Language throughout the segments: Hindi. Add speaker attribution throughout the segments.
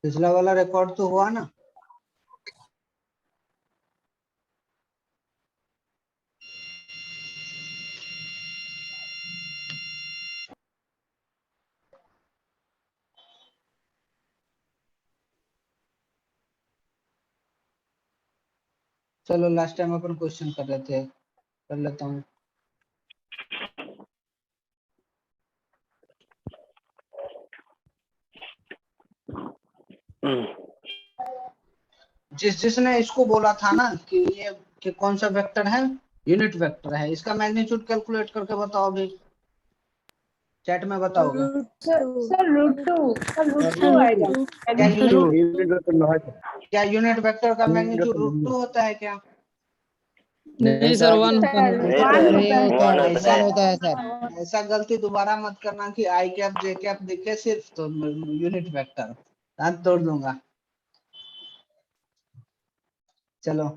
Speaker 1: पिछला वाला रिकॉर्ड तो हुआ ना? चलो लास्ट टाइम अपन क्वेश्चन कर रहे थे, कर लेता हूँ। जिसने इसको बोला था ना कि ये कि कौन सा वेक्टर है, यूनिट वेक्टर है, इसका मैग्नीट्यूड कैलकुलेट करके बताओ अभी, चैट में बताओगे।
Speaker 2: सर √2 आएगा।
Speaker 1: क्या यूनिट वेक्टर का मैग्नीट्यूड √2 होता है क्या?
Speaker 3: नहीं सर, 1
Speaker 1: होता है सर। ऐसा गलती दोबारा मत करना कि आई कैप जे कैप दिखे सिर्फ तो यूनिट वेक्टर, दांत तोड़ दूंगा। चलो,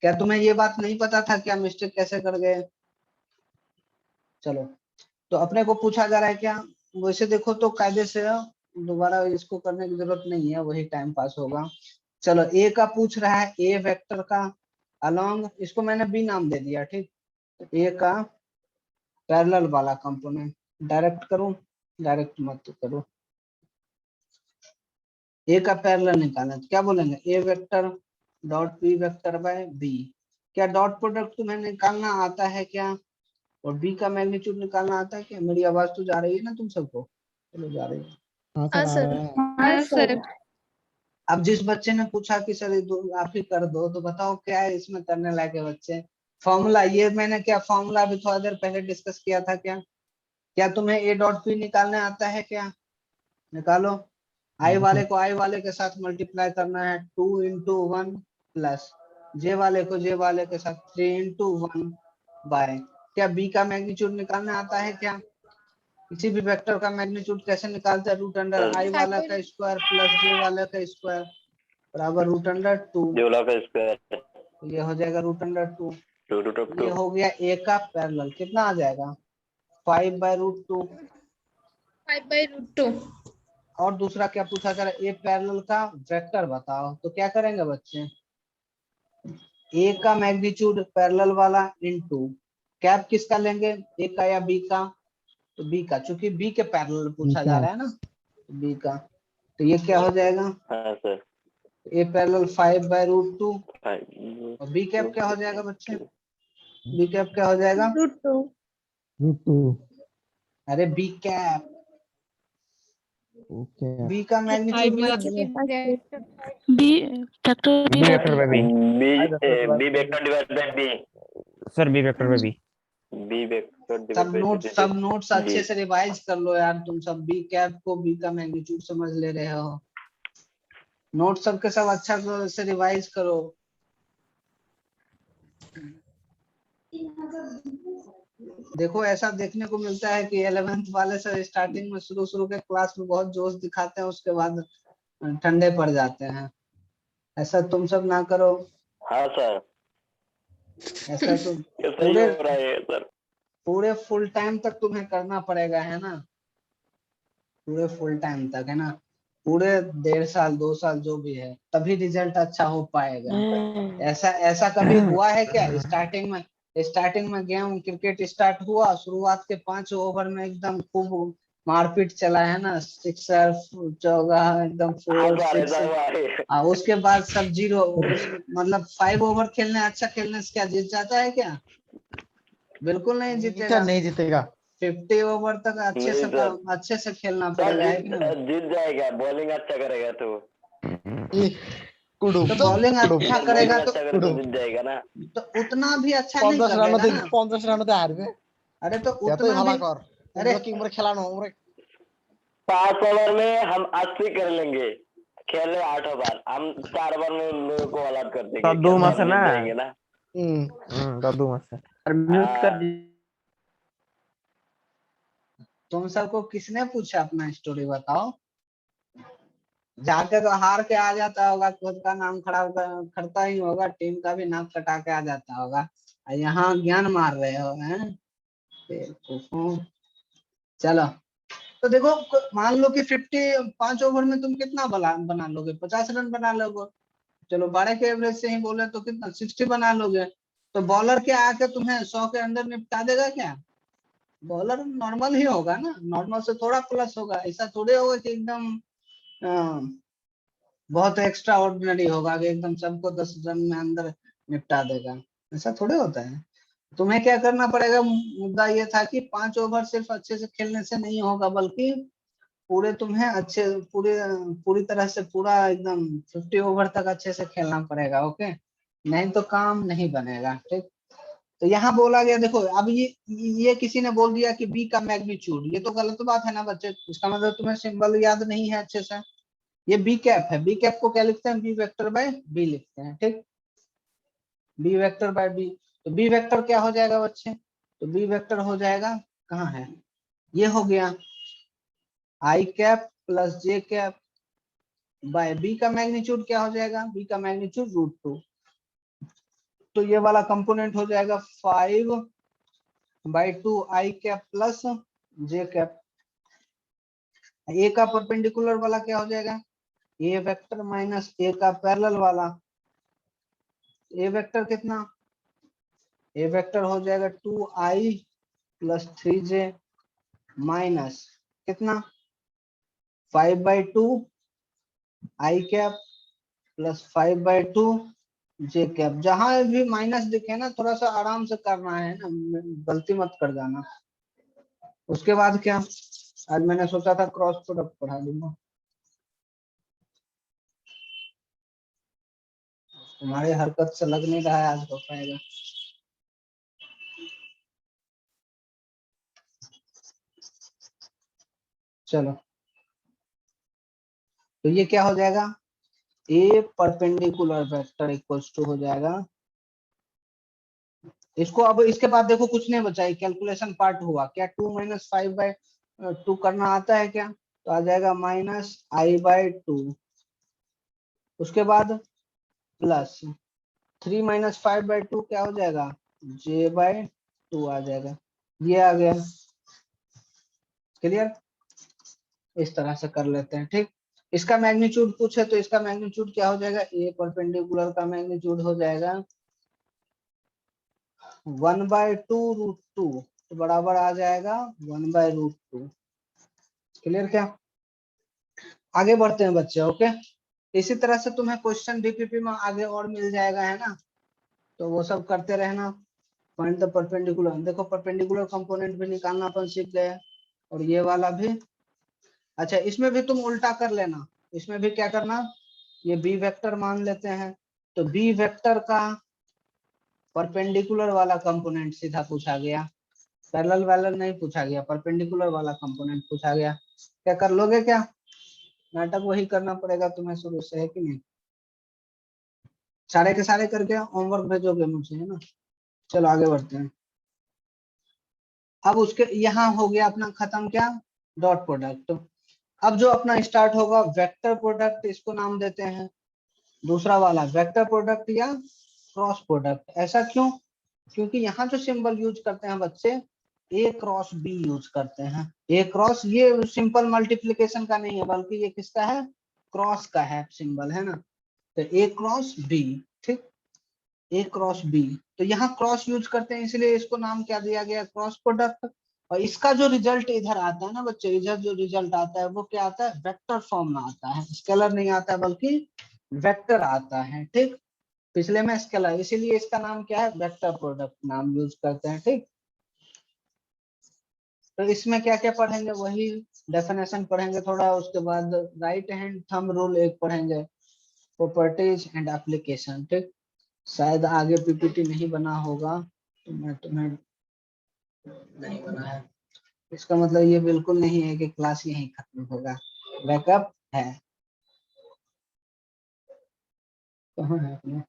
Speaker 1: क्या तुम्हें ये बात नहीं पता था, क्या मिस्टेक कैसे कर गए? चलो, तो अपने को पूछा जा रहा है क्या, वैसे देखो तो कायदे से दोबारा इसको करने की जरूरत नहीं है, वही टाइम पास होगा। चलो, ए का पूछ रहा है, ए वेक्टर का अलोंग, इसको मैंने बी नाम दे दिया, ठीक। ए का पैरेलल वाला कंपोनेंट, डायरेक्ट करूं, डायरेक्ट मत करो, ए का पैरेलल निकालना तो क्या बोलेंगे, A vector dot B vector by B. क्या डॉट प्रोडक्ट तुम्हें निकालना आता है क्या, और बी का मैग्नीट्यूड निकालना आता है क्या? मेरी आवाज तो जा रही है ना तुम सबको? चलो, जा रही है।
Speaker 2: हाँ सर।
Speaker 1: अब जिस बच्चे ने पूछा कि सर आप ही कर दो, तो बताओ क्या है इसमें करने लायक है बच्चे? फॉर्मूला, ये मैंने क्या फॉर्मूला अभी थोड़ा देर पहले डिस्कस किया था क्या? क्या तुम्हें ए डॉट पी निकालने आता है क्या? निकालो। आई वाले को आई वाले के साथ मल्टीप्लाई करना है, 2 इंटू 1 प्लस जे वाले को जे वाले के साथ 3 इंटू 1 बाय। क्या बी का मैग्नीट्यूड निकालने आता है क्या? किसी भी वेक्टर का मैग्नीट्यूड कैसे निकालते हैं, रूट अंडर आई वाला का स्क्वायर प्लस जे वाला का स्क्वायर बराबर रूट अंडर 2, ये हो जाएगा रूट अंडर 2। ये हो गया ए का पैरेलल, कितना आ जाएगा 5/√2।
Speaker 2: 5/√2।
Speaker 1: और दूसरा क्या पूछा जा रहा है, ए पैरेलल का वेक्टर बताओ, तो क्या करेंगे बच्चे, ए का मैग्नीट्यूड पैरेलल वाला इनटू कैप किसका लेंगे, ए का या बी का? तो बी का, चूंकि बी के पैरेलल पूछा जा रहा है ना, बी का। तो ये क्या हो जाएगा,
Speaker 4: हाँ सर,
Speaker 1: ए पैरेलल 5/√2 और बी कैप क्या हो जाएगा बच्चे, बी कैप क्या हो जाएगा,
Speaker 5: √2।
Speaker 1: अरे बी कैप, बी का मैग्नीट्यूड मेरा
Speaker 3: B factor
Speaker 4: B vector by B, B vector divide by B sir, B vector by B, B vector divide by
Speaker 1: सब नोट्स अच्छे से रिवाइज कर लो यार, तुम सब बी कैप को बी का मैग्नीट्यूड समझ ले रहे हो, नोट सबके सब अच्छा से रिवाइज करो। देखो, ऐसा देखने को मिलता है कि 11th वाले सर स्टार्टिंग में शुरू के क्लास में बहुत जोश दिखाते हैं, उसके बाद ठंडे पड़ जाते हैं, ऐसा तुम सब ना करो।
Speaker 4: हाँ सर,
Speaker 1: ऐसा तो
Speaker 4: पूरे हो रहा है सर,
Speaker 1: पूरे फुल टाइम तक तुम्हें करना पड़ेगा, है ना, पूरे फुल टाइम तक, है ना, पूरे 1.5 साल 2 साल जो भी है, तभी रिजल्ट अच्छा हो पाएगा। ऐसा ऐसा कभी हुआ है क्या, स्टार्टिंग में गेम क्रिकेट स्टार्ट हुआ, शुरुआत के 5 ओवर में एकदम खूब मारपीट चला है ना, सिक्सर चौका एकदम 4 6, उसके बाद सब जीरो, मतलब 5 ओवर खेलने अच्छा खेलने से क्या जीत जाता है क्या? बिल्कुल नहीं जीतेगा,
Speaker 5: नहीं जीतेगा।
Speaker 1: 50 ओवर तक अच्छे से खेलना पड़ेगा, है कि नहीं?
Speaker 4: जीत जाएगा, बॉलिंग अच्छा करेगा तो
Speaker 1: बॉलिंग अच्छा करेगा तो
Speaker 4: जीत जाएगा ना,
Speaker 1: तो उतना भी अच्छा नहीं करेगा ना।
Speaker 5: 50 রানতে হারবে।
Speaker 1: अरे तो उतना भी, अरे
Speaker 5: খেলানো
Speaker 4: 5 ओवर में हम 80 कर लेंगे, खेले 8 ओवर, हम 4 ओवर में उन लोगों को अलग कर देंगे,
Speaker 6: दो मासा ना
Speaker 4: देंगे ना,
Speaker 6: दो मासा म्यूट कर दी।
Speaker 1: तुम सबको किसने पूछा अपना स्टोरी बताओ, जाके तो हार के आ जाता होगा, खुद का नाम खराब करता ही होगा, टीम का भी नाम कटा के आ जाता होगा, यहाँ ज्ञान मार रहे हो हैं। चलो, तो देखो मान लो कि 5 ओवर में तुम कितना बना लोगे, 50 रन बना लोगे। चलो 12 के एवरेज से ही बोले तो कितना 60 बना लोगे। तो बॉलर क्या आके तुम्हें 100 के अंदर निपटा देगा क्या? बॉलर नॉर्मल ही होगा ना, नॉर्मल से थोड़ा प्लस होगा, ऐसा थोड़े होगा कि एकदम बहुत एक्स्ट्रा ऑर्डिनरी होगा कि एकदम सबको 10 रन में अंदर निपटा देगा, ऐसा थोड़े होता है। तुम्हें क्या करना पड़ेगा, मुद्दा ये था कि 5 ओवर सिर्फ अच्छे से खेलने से नहीं होगा, बल्कि पूरे तुम्हें अच्छे पूरी तरह से पूरा एकदम 50 ओवर तक अच्छे से खेलना पड़ेगा। ओके, नहीं तो काम नहीं बनेगा। ठीक, तो यहाँ बोला गया, देखो अब ये किसी ने बोल दिया कि बी का मैग्नीट्यूड, ये तो गलत बात है ना बच्चे। इसका मतलब तुम्हें सिंबल याद नहीं है अच्छे से। ये बी कैप है, बी कैप को क्या लिखते हैं, बी वेक्टर बाय बी लिखते हैं। ठीक, बी वेक्टर बाय बी। तो बी वेक्टर क्या हो जाएगा बच्चे, तो बी वेक्टर हो जाएगा, कहाँ है, ये हो गया I cap plus J cap by B का मैग्नीट्यूड क्या हो जाएगा, बी का मैग्नीट्यूड √2। तो ये वाला कंपोनेंट हो जाएगा 5/2 आई कैप प्लस जे कैप। ए का परपेंडिकुलर वाला क्या हो जाएगा, ए वेक्टर माइनस ए का पैरेलल वाला। ए वेक्टर कितना, ए वेक्टर हो जाएगा 2i प्लस 3j माइनस कितना 5/2 आई कैप प्लस 5/2 जे कैप। जहां भी माइनस दिखे ना थोड़ा सा आराम से करना है ना, गलती मत कर जाना। उसके बाद क्या, आज मैंने सोचा था क्रॉस प्रोडक्ट पढ़ा दूंगा, तुम्हारी हरकत से लग नहीं रहा है आज हो पाएगा। चलो, तो ये क्या हो जाएगा, ए परपेंडिकुलर वेक्टर इक्वल्स टू हो जाएगा इसको। अब इसके बाद देखो कुछ नहीं बचा, कैलकुलेशन पार्ट हुआ क्या, 2 - 5/2 करना आता है क्या, तो आ जाएगा -i/2। उसके बाद प्लस 3 - 5/2 क्या हो जाएगा, j/2 आ जाएगा। ये आ गया, क्लियर। इस तरह से कर लेते हैं। ठीक, इसका मैग्नीट्यूड पूछे तो इसका मैग्नीट्यूड क्या हो जाएगा, ए परपेंडिकुलर का मैग्नीट्यूड हो जाएगा 1/2 √2, तो बराबर आ जाएगा 1/√2। क्लियर क्या, आगे बढ़ते हैं बच्चे। ओके, इसी तरह से तुम्हें क्वेश्चन डीपीपी में आगे और मिल जाएगा, है ना, तो वो सब करते रहना। फाइंड द परपेंडिकुलर, देखो परपेंडिकुलर कंपोनेंट भी निकालना अपन सीख गए, और ये वाला भी। अच्छा, इसमें भी तुम उल्टा कर लेना, इसमें भी क्या करना, ये बी वेक्टर मान लेते हैं, तो बी वेक्टर का परपेंडिकुलर वाला कंपोनेंट सीधा पूछा गया, पैरेलल वैलल नहीं पूछा गया, परपेंडिकुलर वाला कंपोनेंट पूछा गया। क्या कर लोगे क्या, नाटक वही करना पड़ेगा तुम्हें शुरू से, है कि नहीं। सारे के सारे करके होमवर्क भेजोगे मुझे, है ना। चलो आगे बढ़ते हैं। अब उसके यहाँ हो गया अपना खत्म क्या, डॉट प्रोडक्ट। अब जो अपना स्टार्ट होगा वेक्टर प्रोडक्ट, इसको नाम देते हैं दूसरा वाला वेक्टर प्रोडक्ट या क्रॉस प्रोडक्ट। ऐसा क्यों, क्योंकि यहाँ जो सिंबल यूज करते हैं बच्चे, ए क्रॉस बी यूज करते हैं। ए क्रॉस ये सिंपल मल्टीप्लिकेशन का नहीं है, बल्कि ये किसका है, क्रॉस का है सिंबल, है ना। तो ए क्रॉस बी, ठीक, ए क्रॉस बी। तो यहाँ क्रॉस यूज करते हैं, इसलिए इसको नाम क्या दिया गया, क्रॉस प्रोडक्ट। और इसका जो रिजल्ट इधर आता है ना बच्चे, इधर जो रिजल्ट आता है वो क्या आता है, वेक्टर फॉर्म में आता है, स्केलर नहीं आता है बल्कि वेक्टर आता है। ठीक, पिछले में स्केलर, इसीलिए इसका नाम क्या है, वेक्टर प्रोडक्ट नाम यूज करते हैं। ठीक, तो इसमें क्या क्या पढ़ेंगे, वही डेफिनेशन पढ़ेंगे थोड़ा, उसके बाद राइट हैंड थंब रूल एक पढ़ेंगे, प्रॉपर्टीज एंड एप्लीकेशन। ठीक, शायद आगे पीपीटी नहीं बना होगा, तो मैं तुम्हें नहीं बना है, इसका मतलब ये बिल्कुल नहीं है कि क्लास यहीं खत्म होगा, बैकअप है। कहाँ है अपने,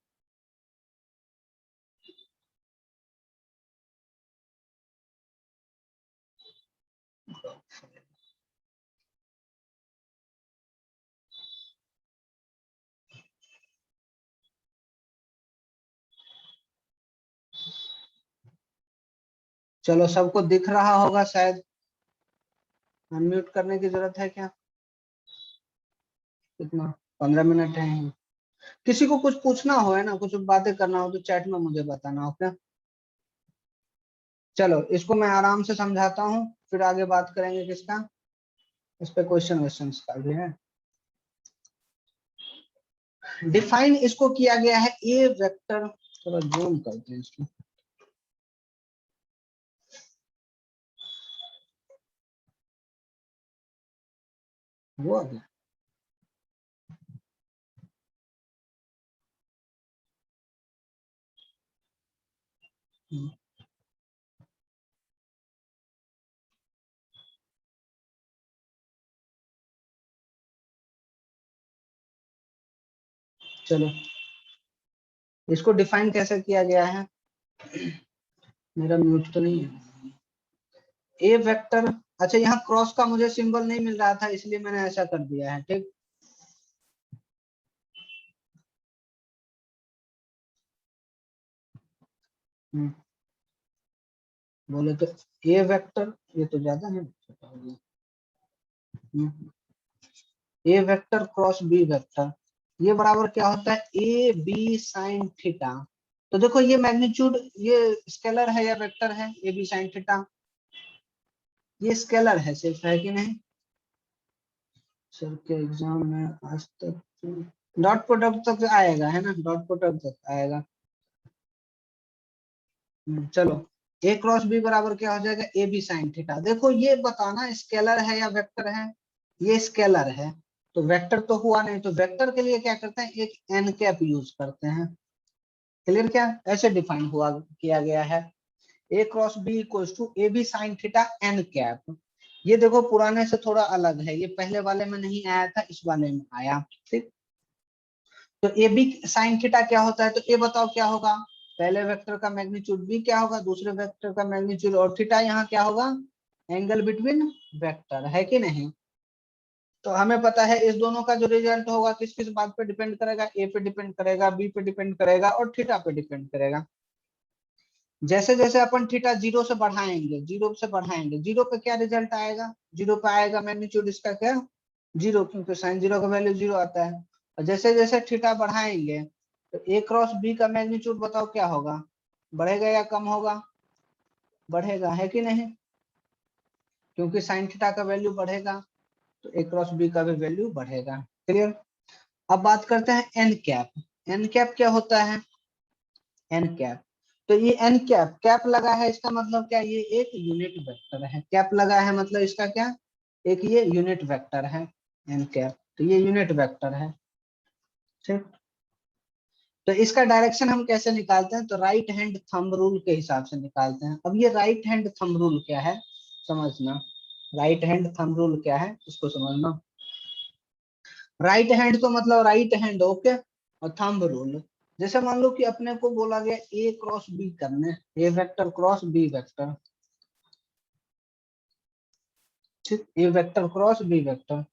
Speaker 1: चलो सबको दिख रहा होगा शायद। अनम्यूट करने की जरूरत है क्या? कितना 15 मिनट है। किसी को कुछ पूछना हो है ना, कुछ बातें करना हो तो चैट में मुझे बताना, ओके। चलो इसको मैं आराम से समझाता हूँ, फिर आगे बात करेंगे किसका, इस पे क्वेश्चन का भी है। डिफाइन इसको किया गया है ए वेक्टर, थोड़ा जूम करते हैं इसको। वो आ गया। चलो इसको डिफाइन कैसे किया गया है, मेरा म्यूट तो नहीं है। ए वेक्टर, अच्छा यहाँ क्रॉस का मुझे सिंबल नहीं मिल रहा था इसलिए मैंने ऐसा कर दिया है, ठीक। बोले तो ए वेक्टर, ये तो ज्यादा है, ए वेक्टर क्रॉस बी वेक्टर, ये बराबर क्या होता है, ए बी साइन थीटा। तो देखो ये मैग्नीट्यूड, ये स्केलर है या वेक्टर है, ए बी साइन थीटा, ये स्केलर है सिर्फ, है कि नहीं? सर के एग्जाम में आज तक डॉट प्रोडक्ट तक आएगा, है ना, डॉट प्रोडक्ट तक आएगा। चलो ए क्रॉस बी बराबर क्या हो जाएगा, ए बी साइन थीटा। देखो ये बताना स्केलर है या वेक्टर है, ये स्केलर है तो वेक्टर तो हुआ नहीं, तो वेक्टर के लिए क्या करते हैं, एक एन कैप यूज करते हैं। क्लियर? क्या ऐसे डिफाइन हुआ किया गया है, A cross B equals to A B sine theta N cap. ये देखो पुराने से थोड़ा अलग है, ये पहले वाले में नहीं आया था, इस वाले में आया, ठीक। तो ए बी साइन थीटा क्या होता है, तो ये बताओ क्या होगा, पहले वेक्टर का मैग्नीट्यूड बी क्या होगा, दूसरे वेक्टर का मैग्नीट्यूड, और थीटा यहाँ क्या होगा, एंगल बिटवीन वेक्टर, है कि नहीं? तो हमें पता है इस दोनों का जो रिजल्ट होगा किस किस बात पे डिपेंड करेगा, ए पे डिपेंड करेगा, बी पे डिपेंड करेगा और थीटा पे डिपेंड करेगा। जैसे जैसे अपन थीटा जीरो से बढ़ाएंगे, जीरो पे क्या रिजल्ट आएगा, जीरो पे आएगा मैग्नीट्यूड इसका क्या, जीरो, क्योंकि साइन जीरो का वैल्यू जीरो आता है। और जैसे जैसे थीटा बढ़ाएंगे तो ए क्रॉस बी का मैग्नीट्यूड बताओ क्या होगा, बढ़ेगा या कम होगा, बढ़ेगा, है कि नहीं, क्योंकि साइन थीटा का वैल्यू बढ़ेगा तो ए क्रॉस बी का भी वैल्यू बढ़ेगा। क्लियर? अब बात करते हैं एन कैप। एन कैप क्या होता है, एन कैप, तो ये एन कैप, कैप लगा है इसका मतलब क्या, ये एक यूनिट वेक्टर है, कैप लगा है मतलब इसका क्या, एक ये यूनिट वेक्टर है एन कैप, तो ये यूनिट वेक्टर है, ठीक। तो इसका डायरेक्शन हम कैसे निकालते हैं, तो राइट हैंड थंब रूल के हिसाब से निकालते हैं। अब ये राइट हैंड थंब रूल क्या है समझना, राइट हैंड थंब रूल क्या है इसको समझना। राइट हैंड तो मतलब राइट हैंड, ओके, और थंब रूल, जैसे मान लो कि अपने को बोला गया ए क्रॉस बी करने, ए वेक्टर क्रॉस बी वेक्टर, ठीक, ए वेक्टर क्रॉस बी वेक्टर,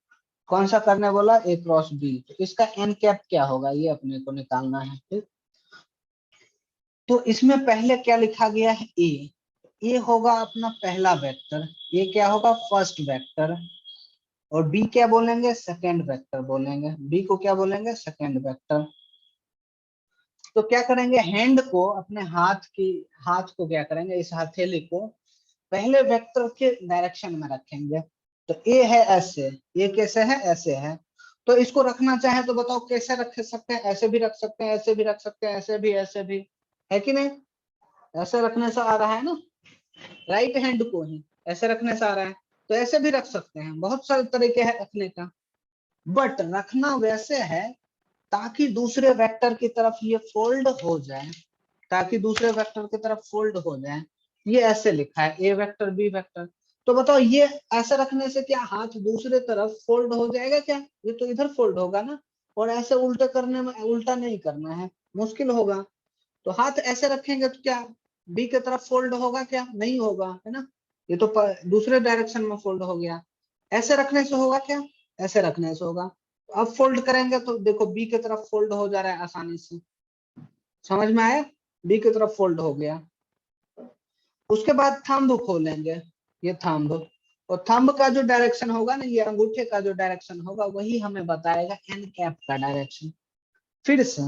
Speaker 1: कौन सा करने बोला, ए क्रॉस बी, तो इसका एन कैप क्या होगा ये अपने को निकालना है, ठीक। तो इसमें पहले क्या लिखा गया है, ए होगा अपना पहला वेक्टर, ये क्या होगा फर्स्ट वेक्टर, और बी क्या बोलेंगे, सेकेंड वेक्टर बोलेंगे, बी को क्या बोलेंगे, सेकेंड वेक्टर। तो क्या करेंगे, हैंड को, अपने हाथ को क्या करेंगे, इस हथेली को पहले वेक्टर के डायरेक्शन में रखेंगे। तो ए है ऐसे, ये कैसे है, ऐसे है, तो इसको रखना चाहे तो बताओ कैसे रख सकते हैं, ऐसे भी रख सकते हैं, ऐसे भी रख सकते हैं, ऐसे भी, है कि नहीं? ऐसे रखने से आ रहा है ना, राइट हैंड को ही ऐसे रखने से आ रहा है, तो ऐसे भी रख सकते हैं, बहुत सारे तरीके हैं रखने का, बट रखना वैसे है ताकि दूसरे वेक्टर की तरफ ये फोल्ड हो जाए, ताकि दूसरे वेक्टर की तरफ फोल्ड हो जाए। ये ऐसे लिखा है ए वेक्टर बी वेक्टर, तो बताओ ये ऐसे रखने से क्या हाथ दूसरे तरफ फोल्ड हो जाएगा क्या, ये तो इधर फोल्ड होगा ना, और ऐसे उल्टे करने में, उल्टा नहीं करना है, मुश्किल होगा। तो हाथ ऐसे रखेंगे तो क्या बी की तरफ फोल्ड होगा क्या, नहीं होगा, है ना, ये तो दूसरे डायरेक्शन में फोल्ड हो गया। ऐसे रखने से होगा क्या, ऐसे रखने से होगा। अब फोल्ड करेंगे तो देखो बी की तरफ फोल्ड हो जा रहा है आसानी से, समझ में आया, बी की तरफ फोल्ड हो गया। उसके बाद थंब खोलेंगे, ये थंब, और थंब का जो डायरेक्शन होगा ना, ये अंगूठे का जो डायरेक्शन होगा वही हमें बताएगा एन कैप का डायरेक्शन। फिर से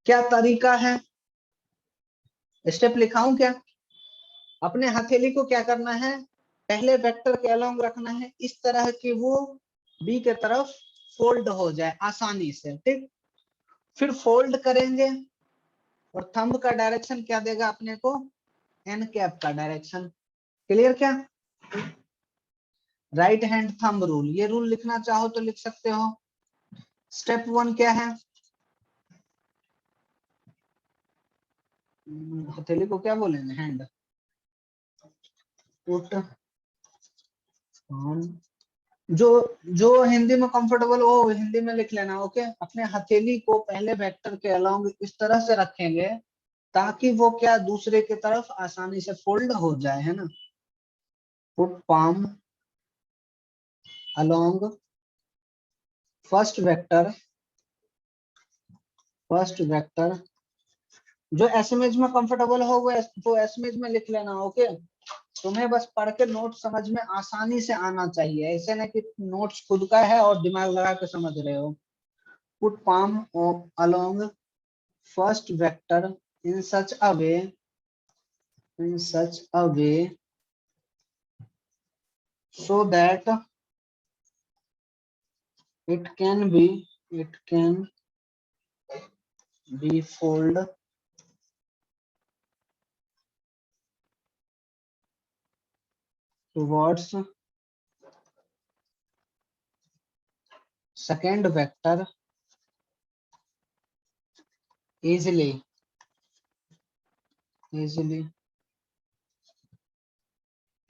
Speaker 1: क्या तरीका है, स्टेप लिखाऊं क्या? अपने हथेली को क्या करना है, पहले वेक्टर के अलोंग रखना है इस तरह कि वो बी के तरफ फोल्ड हो जाए आसानी से, ठीक। फिर फोल्ड करेंगे और थंब का डायरेक्शन क्या देगा अपने को, एन कैप का डायरेक्शन। क्लियर क्या? राइट हैंड थंब रूल, ये रूल लिखना चाहो तो लिख सकते हो। स्टेप 1 क्या है, हथेली को क्या बोलेंगे, हैंड। पुट ऑन, जो जो हिंदी में कंफर्टेबल हो हिंदी में लिख लेना, ओके। अपने हथेली को पहले वेक्टर के अलोंग इस तरह से रखेंगे ताकि वो क्या दूसरे के तरफ आसानी से फोल्ड हो जाए, है ना। Put palm along first vector जो एसएमएज में कंफर्टेबल हो वो एसएमएज में लिख लेना, ओके। तुम्हें बस पढ़ के नोट समझ में आसानी से आना चाहिए, ऐसे नहीं कि नोट्स खुद का है और दिमाग लगा के समझ रहे हो। Put palm along first vector in such a way so that it can be fold towards second vector easily।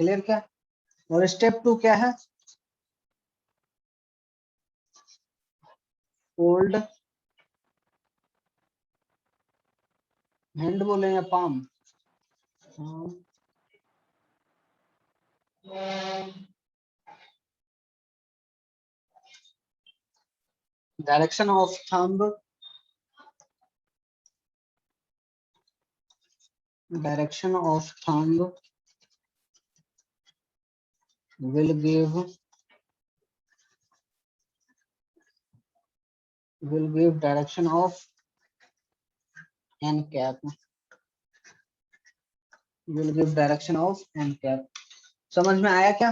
Speaker 1: Clear क्या? और स्टेप 2 क्या है, फोल्ड, हैंड बोले या palm, direction of thumb will give direction of n cap, समझ में आया क्या?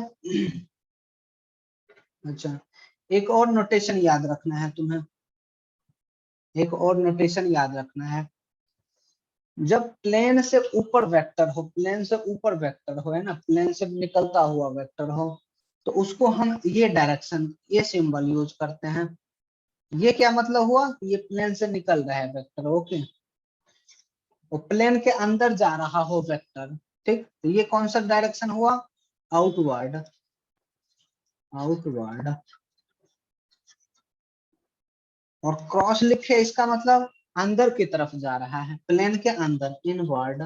Speaker 1: अच्छा, एक और नोटेशन याद रखना है तुम्हें, जब प्लेन से ऊपर वेक्टर हो, है ना, प्लेन से निकलता हुआ वेक्टर हो, तो उसको हम ये डायरेक्शन, ये सिंबल यूज करते हैं। ये क्या मतलब हुआ, ये प्लेन से निकल रहा है वेक्टर, ओके। और प्लेन के अंदर जा रहा हो वेक्टर, ठीक। तो ये कौन सा डायरेक्शन हुआ, आउटवर्ड। और क्रॉस लिखे इसका मतलब अंदर की तरफ जा रहा है, प्लेन के अंदर, इनवर्ड।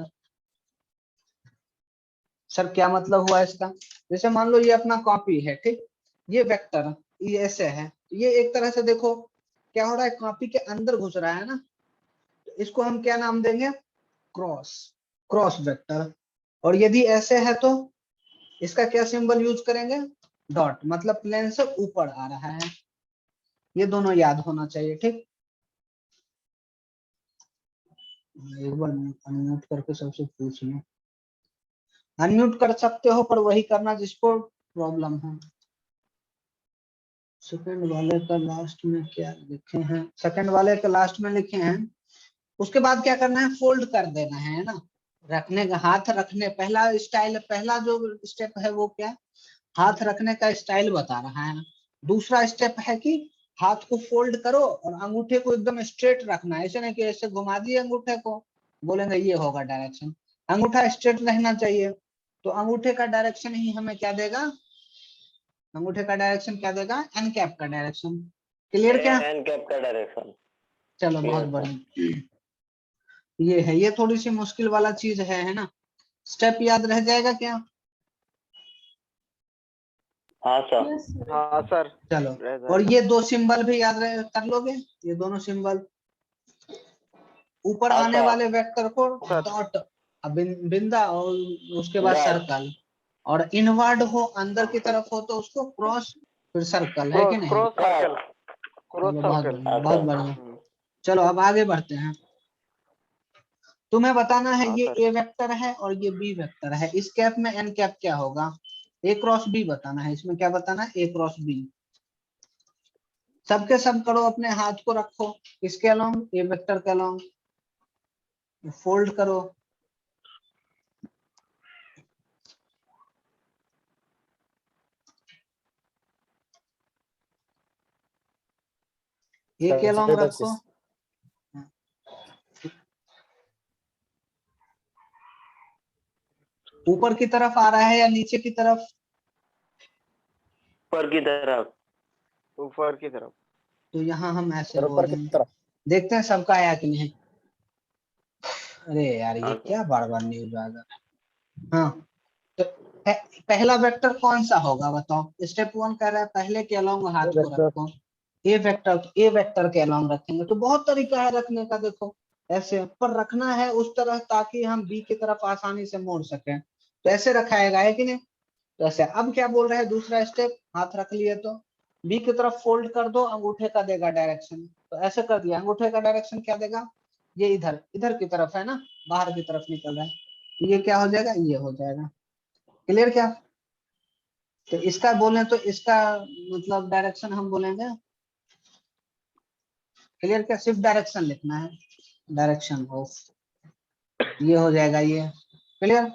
Speaker 1: सर क्या मतलब हुआ इसका, जैसे मान लो ये अपना कॉपी है, ठीक। ये वेक्टर ये ऐसे है, ये एक तरह से देखो क्या हो रहा है, कॉपी के अंदर घुस रहा है ना, तो इसको हम क्या नाम देंगे, क्रॉस वेक्टर। और यदि ऐसे है तो इसका क्या सिंबल यूज करेंगे, डॉट, मतलब प्लेन से ऊपर आ रहा है। ये दोनों याद होना चाहिए, ठीक। एक बार अनम्यूट करके सबसे पूछ लो, अनम्यूट कर सकते हो पर वही करना जिसको प्रॉब्लम हो। सेकंड वाले का लास्ट में क्या लिखे हैं, सेकंड वाले का लास्ट में लिखे हैं, उसके बाद क्या करना है, फोल्ड कर देना है ना, रखने का, हाथ रखने, पहला स्टाइल, पहला जो स्टेप है वो क्या, हाथ रखने का स्टाइल बता रहा है। दूसरा स्टेप है कि हाथ को फोल्ड करो और अंगूठे को एकदम स्ट्रेट रखना है, ऐसे नहीं कि ऐसे घुमा दिए अंगूठे को, बोलेंगे ये होगा डायरेक्शन। अंगूठा स्ट्रेट रहना चाहिए, तो अंगूठे का डायरेक्शन ही हमें क्या देगा, एन कैप का डायरेक्शन। क्लियर क्या?
Speaker 4: एन कैप का डायरेक्शन।
Speaker 1: चलो बहुत बढ़िया, ये है, ये थोड़ी सी मुश्किल वाला चीज है ना। स्टेप याद रह जाएगा क्या?
Speaker 4: हाँ सर।
Speaker 1: चलो, और ये दो सिंबल भी याद कर लोगे, ये दोनों सिंबल, ऊपर आने वाले वेक्टर को डॉट, बिंदा, और उसके बाद सर्कल, और इनवर्ड हो, अंदर की तरफ हो, तो उसको क्रॉस फिर सर्कल, है कि नहीं?
Speaker 6: क्रॉस सर्कल, क्रॉस
Speaker 1: चलो, बहुत
Speaker 6: सर्कल।
Speaker 1: बढ़िया, बहुत बढ़िया। चलो अब आगे बढ़ते हैं। तुम्हें बताना है
Speaker 6: हाँ
Speaker 1: ये
Speaker 6: सर।
Speaker 1: ए वेक्टर है और ये बी वेक्टर है, इस कैप में एन कैप क्या होगा? ए क्रॉस बी बताना है, इसमें क्या बताना है? A cross B. सबके सब करो, अपने हाथ को रखो इसके अलोंग, ए वेक्टर के अलोंग, फोल्ड करो। ए के अलोंग रखो। ऊपर की तरफ आ रहा है या नीचे की तरफ?
Speaker 4: ऊपर की तरफ।
Speaker 6: ऊपर की तरफ।
Speaker 1: तो यहाँ हम ऐसे बोल देंगे, देखते हैं सबका आया कि नहीं। अरे यार ये क्या बार बार न्यूज आ रहा है। हाँ, तो पहला वेक्टर कौन सा होगा बताओ? स्टेप 1 कह रहा है पहले के अलोंग हाथ को रखो। ए वेक्टर के अलोंग रखेंगे तो बहुत तरीका है रखने का। देखो ऐसे पर रखना है उस तरह ताकि हम बी की तरफ आसानी से मोड़ सके, तो ऐसे रखाएगा, है कि नहीं? तो ऐसे अब क्या बोल रहे हैं, दूसरा स्टेप, हाथ रख लिए तो बी की तरफ फोल्ड कर दो, अंगूठे का देगा डायरेक्शन। तो ऐसे कर दिया, अंगूठे का डायरेक्शन क्या देगा? ये इधर इधर की तरफ है ना, बाहर की तरफ निकल रहा है, तो ये क्या हो जाएगा? ये हो जाएगा। क्लियर क्या? तो इसका बोले तो इसका मतलब डायरेक्शन हम बोलेंगे, क्लियर क्या? सिर्फ डायरेक्शन लिखना है, डायरेक्शन ऑफ, ये हो जाएगा ये। क्लियर?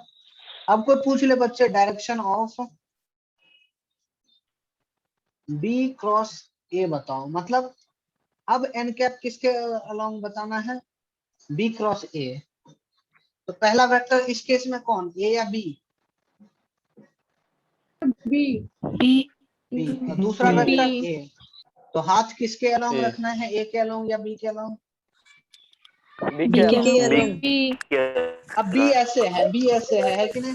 Speaker 1: अब कोई पूछ ले बच्चे, direction of B cross A बताओ, मतलब अब एन कैप किसके अलोंग बताना है? B cross A. तो पहला वेक्टर इस केस में कौन, ए या बी?
Speaker 2: बी।
Speaker 3: बी।
Speaker 1: बी। और दूसरा
Speaker 6: बी।
Speaker 1: Vector A. तो हाथ किसके अलोंग
Speaker 6: ए।
Speaker 1: रखना है, ए के अलोंग या बी के अलोंग?
Speaker 6: बी
Speaker 3: बी
Speaker 6: के
Speaker 3: के
Speaker 6: अलावा।
Speaker 3: अलोंग।
Speaker 2: बी।
Speaker 1: अब बी ऐसे है, बी ऐसे है कि नहीं?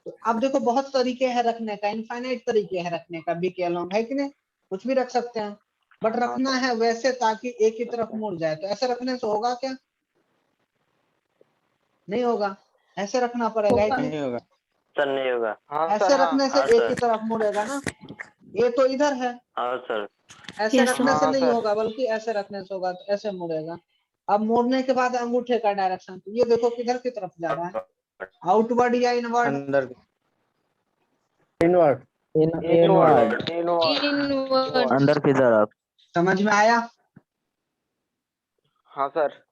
Speaker 1: तो अब देखो बहुत तरीके हैं रखने का, इनफाइनाइट तरीके हैं रखने का बी के अलोंग, है कि नहीं? कुछ भी रख सकते हैं, बट रखना है वैसे ताकि ए की तरफ मुड़ जाए। तो ऐसे रखने से होगा क्या? नहीं होगा, ऐसे रखना पड़ेगा, है कि नहीं?
Speaker 6: नहीं होगा
Speaker 4: सर नहीं होगा।
Speaker 6: हाँ सर।
Speaker 1: ऐसे
Speaker 6: हाँ
Speaker 1: रखने से
Speaker 4: हाँ
Speaker 1: ए
Speaker 4: सर।
Speaker 1: की तरफ मुड़ेगा ना, ए तो इधर है,
Speaker 4: हाँ सर।
Speaker 1: ऐसे
Speaker 3: यस
Speaker 1: रखने
Speaker 3: सर।
Speaker 1: से
Speaker 6: हाँ
Speaker 1: नहीं
Speaker 6: सर।
Speaker 1: होगा बल्कि ऐसे रखने से होगा, तो ऐसे मुड़ेगा। अब मोड़ने के बाद अंगूठे का डायरेक्शन, तो ये देखो किधर की तरफ जा रहा है, आउटवर्ड या इनवर्ड?
Speaker 6: अंदर
Speaker 5: इनवर्ड।
Speaker 6: इनवर्ड। इनवर्ड।
Speaker 2: अंदर की तरफ।
Speaker 1: समझ में आया?
Speaker 6: हाँ सर।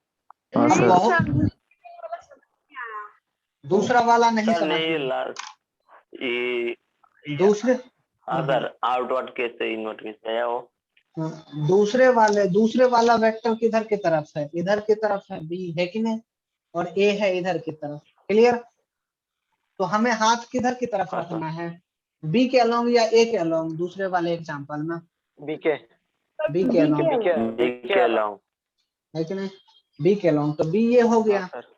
Speaker 2: हाँ
Speaker 1: अब
Speaker 2: सर।
Speaker 1: बहुत दूसरा वाला नहीं
Speaker 4: सर
Speaker 1: समझ
Speaker 4: नहीं
Speaker 1: में,
Speaker 4: लास्ट ये।
Speaker 1: दूसरे
Speaker 4: हाँ सर, आउटवर्ड केस से इनवर्ड केस है वो।
Speaker 1: दूसरे वाला वेक्टर किधर की तरफ है? इधर की तरफ है, बी, है कि नहीं? और ए है इधर की तरफ। क्लियर? तो हमें हाथ किधर की तरफ
Speaker 4: हाँ
Speaker 1: रखना है, बी के अलोंग या ए के अलोंग? दूसरे वाले एग्जांपल में
Speaker 6: बी के।
Speaker 1: बी के अलोंग,
Speaker 6: बी के।
Speaker 4: बी के अलाउ।
Speaker 1: है कि नहीं? बी के अलोंग, तो बी ये हो
Speaker 6: हाँ
Speaker 1: गया।
Speaker 6: सर।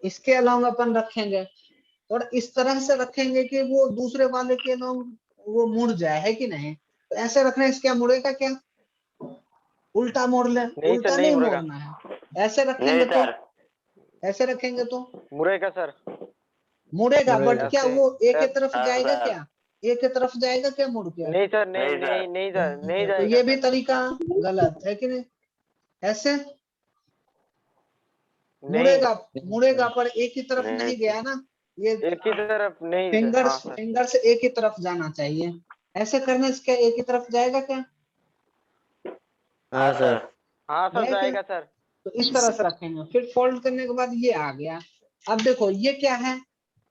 Speaker 1: इसके अलोंग अपन रखेंगे और इस तरह से रखेंगे कि वो दूसरे वाले के अलोंग वो मुड़ जाए, है कि नहीं? तो ऐसे रखने से क्या मुड़ेगा क्या? उल्टा मोड़ ले,
Speaker 6: नहीं सर,
Speaker 1: उल्टा
Speaker 6: नहीं
Speaker 1: नहीं
Speaker 6: मुड़ेगा।
Speaker 1: मोड़ना है, ऐसे
Speaker 4: नहीं
Speaker 1: रखेंगे तो,
Speaker 4: सर।
Speaker 1: ऐसे रखेंगे तो
Speaker 6: मुड़ेगा सर।
Speaker 1: मुड़ेगा, बट क्या
Speaker 6: ऐसे।
Speaker 1: वो ए के तरफ
Speaker 4: हाँ
Speaker 1: जाएगा
Speaker 4: सर।
Speaker 1: क्या? ए के तरफ जाएगा क्या मुड़ के?
Speaker 6: नहीं सर, नहीं
Speaker 4: नहीं सर।
Speaker 6: नहीं नहीं नहीं
Speaker 1: तो
Speaker 6: जाएगा
Speaker 1: ये भी
Speaker 6: सर।
Speaker 1: तरीका गलत है कि नहीं? ऐसे
Speaker 6: नहीं।
Speaker 1: मुड़ेगा, मुड़ेगा पर एक ही तरफ
Speaker 4: नहीं
Speaker 1: नहीं गया ना, ये
Speaker 6: एक ही तरफ नहीं सर। हाँ
Speaker 1: फिंगर्स
Speaker 6: सर।
Speaker 1: फिंगर्स एक ही तरफ जाना चाहिए। ऐसे करने से क्या एक ही तरफ जाएगा क्या?
Speaker 4: हाँ सर।
Speaker 6: हाँ सर,
Speaker 1: जाएगा?
Speaker 6: जाएगा सर।
Speaker 1: तो इस तरह से रखेंगे, फिर फोल्ड करने के बाद ये आ गया। अब देखो ये क्या है,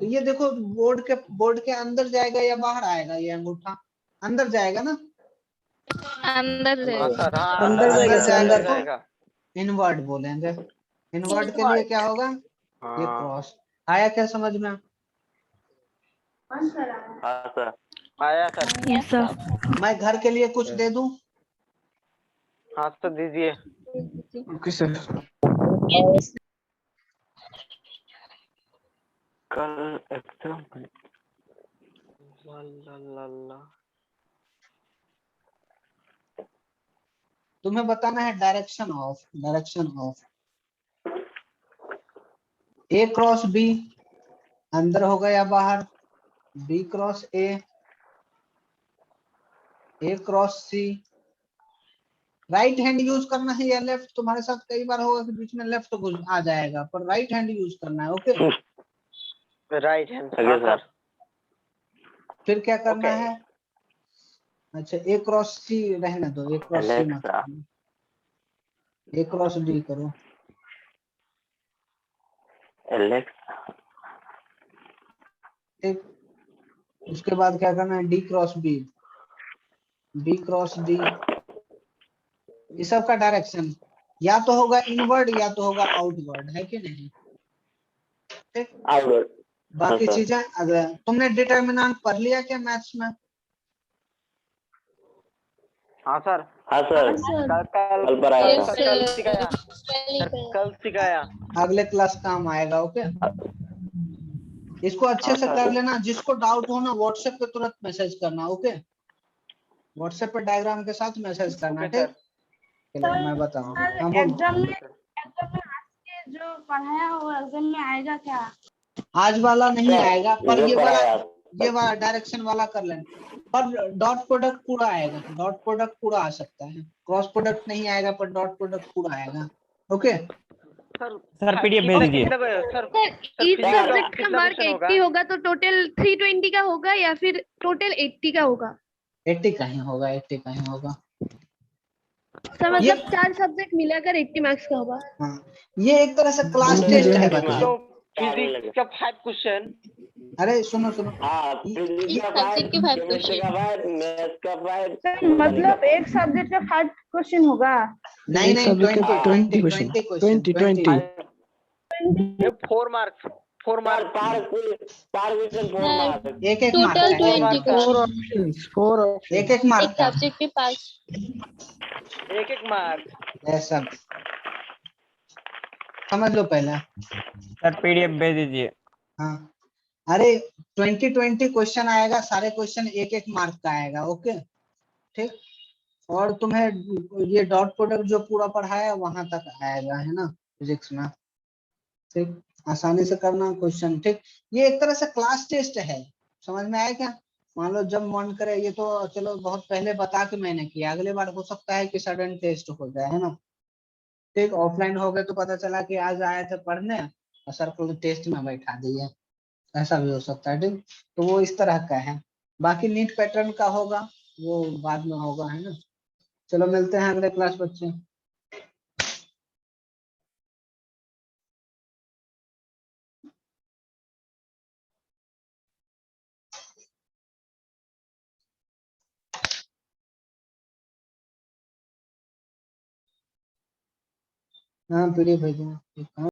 Speaker 1: तो ये देखो बोर्ड के अंदर जाएगा या बाहर आएगा? ये अंगूठा अंदर जाएगा ना,
Speaker 2: अंदर
Speaker 6: हाँ
Speaker 2: जाएगा।
Speaker 6: सर। हाँ
Speaker 1: अंदर जाएगा
Speaker 6: अंदर
Speaker 1: तो
Speaker 6: जाएगा।
Speaker 1: इनवर्ड बोलेंगे। इनवर्ड के लिए क्या होगा? ये
Speaker 6: हाँ।
Speaker 1: क्रॉस। आया क्या समझ में?
Speaker 4: हाँ सर।
Speaker 6: आया सर।
Speaker 3: Yes sir.
Speaker 1: मैं घर के लिए कुछ दे दूं?
Speaker 6: हाँ सर, दीजिए।
Speaker 5: Okay sir.
Speaker 4: कल एग्जाम।
Speaker 1: तुम्हें बताना है direction of A cross B, अंदर होगा या बाहर? B cross A cross C. Right hand use करना है या लेफ्ट? तुम्हारे साथ कई बार होगा कि बीच में लेफ्ट आ जाएगा, पर राइट हैंड यूज करना है। Okay
Speaker 6: right hand
Speaker 4: okay sir.
Speaker 1: फिर क्या करना
Speaker 6: Okay.
Speaker 1: है? अच्छा ए क्रॉस सी रहने दो, ए क्रॉस सी मत
Speaker 4: Alexa.
Speaker 1: करना, ए क्रॉस डी करो।
Speaker 4: एलेक्सा।
Speaker 1: ठीक, उसके बाद क्या करना है? D cross B, B cross D. ये सब का डायरेक्शन या तो होगा इनवर्ड या तो होगा आउटवर्ड, है कि नहीं? ठीक,
Speaker 4: आउटवर्ड।
Speaker 1: बाकी
Speaker 4: हाँ, सर।
Speaker 1: चीजें अगर तुमने डिटर्मिनेंट पढ़ लिया क्या मैथ्स में?
Speaker 6: हाँ सर।
Speaker 4: हाँ सर, कल पर आया था।
Speaker 6: कल सिखाया कल सिखाया।
Speaker 1: अगले क्लास काम आएगा। ओके, इसको अच्छे से कर लेना। जिसको डाउट हो ना व्हाट्सएप पे तुरंत मैसेज करना। ओके, व्हाट्सएप पे डायग्राम के साथ मैसेज करना।
Speaker 6: ओके
Speaker 1: ठीक, चलो मैं बताऊँ। हाँ बोल।
Speaker 7: एग्जाम में आज के जो पढ़ाया वो एग्जाम में आएगा क्या?
Speaker 1: आज वाला नहीं आएगा, पर
Speaker 4: जो
Speaker 1: ये
Speaker 4: पढ़ाया।
Speaker 1: वाला डायरेक्शन वाला कर लेना। पर डॉट प्रोडक्ट पूरा आएगा, डॉट प्रोडक्ट पूरा आ सकता है। क्रॉस प्रोडक्ट नहीं आएगा, पर डॉट प्रोडक्ट पूरा आएगा। ओके,
Speaker 6: सर पीडीएफ भेज दीजिए।
Speaker 2: सर इस
Speaker 4: सर,
Speaker 2: सब्जेक्ट का मार्क 80 होगा तो टोटल 320 का होगा या फिर टोटल 80 का होगा?
Speaker 1: 80 का ही होगा, 80 का ही होगा।
Speaker 2: सर मतलब 4 सब्जेक्ट मिलाकर 80 मार्क्स का होगा।
Speaker 1: हाँ, ये एक तरह से क्लास टेस्ट है बच्चे।
Speaker 6: तो फिजिक्स का 5 क्वेश्चन।
Speaker 1: अरे सुनो सुनो,
Speaker 4: हाँ, फिजिक्स का 5,
Speaker 2: के 5
Speaker 4: केमिस्ट्री का 5, मैथ्स का 5।
Speaker 7: मतलब एक सब्जेक्ट का 5 क्वेश्चन होगा?
Speaker 1: नहीं नहीं, 20 question.
Speaker 6: 4 marks 4
Speaker 4: sir,
Speaker 6: marks.
Speaker 4: Per question 4 marks.
Speaker 1: एक एक मार्क
Speaker 2: टोटल
Speaker 1: का, एक
Speaker 2: 20 क्वेश्चन,
Speaker 1: एक एक मार्क
Speaker 2: एक
Speaker 1: का
Speaker 2: सब्जेक्ट के 5।
Speaker 6: एक मार्क्स।
Speaker 1: ऐसा समझ लो पहले।
Speaker 6: सर पीडीएफ भेज दीजिए।
Speaker 1: हाँ, अरे 20 क्वेश्चन आएगा, सारे क्वेश्चन एक एक मार्क का आएगा। ओके, ठीक। और तुम्हें ये डॉट प्रोडक्ट जो पूरा पढ़ाया वहां तक आएगा, है ना, फिजिक्स में। ठीक, आसानी से करना क्वेश्चन। ठीक, ये एक तरह से क्लास टेस्ट है। समझ में आया क्या? मान लो जब मन करे, ये तो चलो बहुत पहले बता के मैंने किया, अगले बार हो सकता है कि सडन टेस्ट हो जाए, है ना। ठीक, ऑफलाइन हो गए तो पता चला कि आज आए थे पढ़ने और सर को टेस्ट में बैठा दिए, ऐसा भी हो सकता है। ठीक, तो वो इस तरह का है। बाकी नीट पैटर्न का होगा, वो बाद में होगा, है ना। चलो मिलते हैं अगले क्लास बच्चे। हाँ पीडीएफ भेजना।